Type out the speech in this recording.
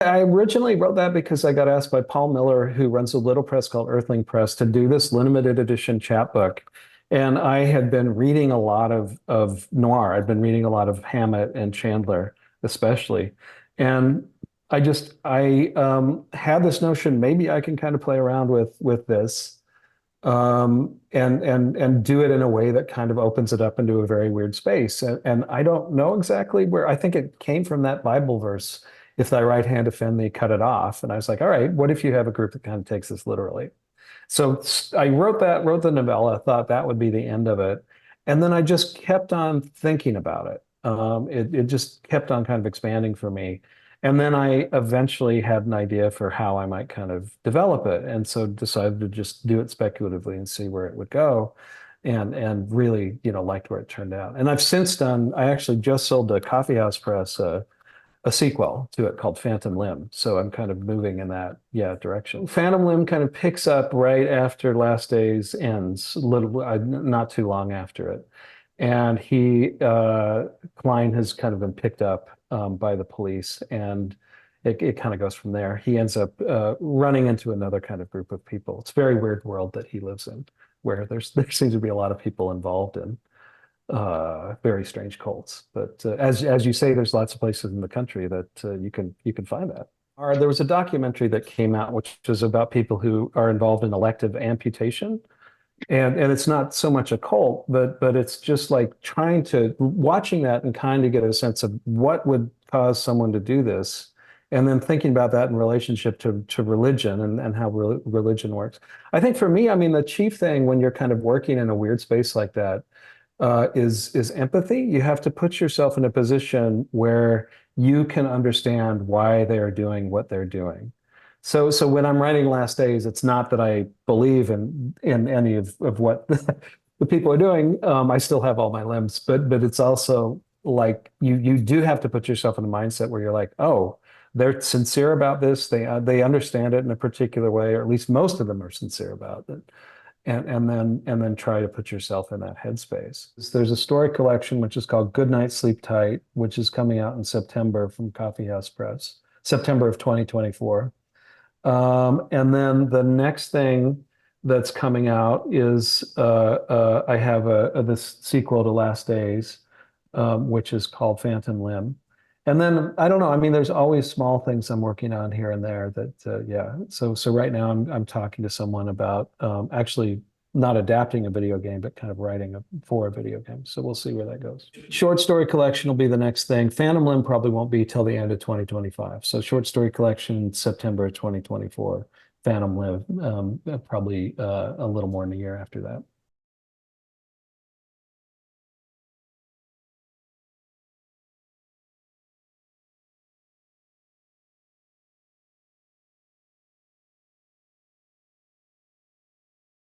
I originally wrote that because I got asked by Paul Miller, who runs a little press called Earthling Press, to do this limited edition chapbook. And I had been reading a lot of noir. I'd been reading a lot of Hammett and Chandler, especially. And I had this notion maybe I can kind of play around with this and do it in a way that kind of opens it up into a very weird space. And I don't know exactly where. I think it came from that Bible verse, if thy right hand offend thee, cut it off. And I was like, all right, what if you have a group that kind of takes this literally? So I wrote the novella, thought that would be the end of it. And then I just kept on thinking about it. It just kept on kind of expanding for me. And then I eventually had an idea for how I might kind of develop it. And so decided to just do it speculatively and see where it would go. And really, liked where it turned out. And I actually just sold to Coffee House Press a sequel to it called Phantom Limb. So I'm kind of moving in that, yeah, direction. Phantom Limb kind of picks up right after Last Days ends, not too long after it. And Klein has kind of been picked up by the police, and it kind of goes from there. He ends up running into another kind of group of people. It's a very weird world that he lives in, where there seems to be a lot of people involved in very strange cults. But as you say, there's lots of places in the country that you can find that. There was a documentary that came out which was about people who are involved in elective amputation. And it's not so much a cult, but it's just like watching that and kind of get a sense of what would cause someone to do this, and then thinking about that in relationship to religion and how religion works. I think for me, I mean, the chief thing when you're kind of working in a weird space like that is empathy. You have to put yourself in a position where you can understand why they are doing what they're doing. So when I'm writing Last Days, it's not that I believe in any of what the people are doing. I still have all my limbs, but it's also like you do have to put yourself in a mindset where you're like, oh, they're sincere about this. They understand it in a particular way, or at least most of them are sincere about it. And then try to put yourself in that headspace. There's a story collection which is called Good Night, Sleep Tight, which is coming out in September from Coffee House Press, September of 2024. And then the next thing that's coming out is I have this sequel to Last Days, which is called Phantom Limb. And then I don't know. I mean, there's always small things I'm working on here and there that yeah. So right now I'm talking to someone about actually not adapting a video game, but kind of writing for a video game. So we'll see where that goes. Short story collection will be the next thing. Phantom Limb probably won't be till the end of 2025. So short story collection September 2024. Phantom Limb probably a little more than a year after that.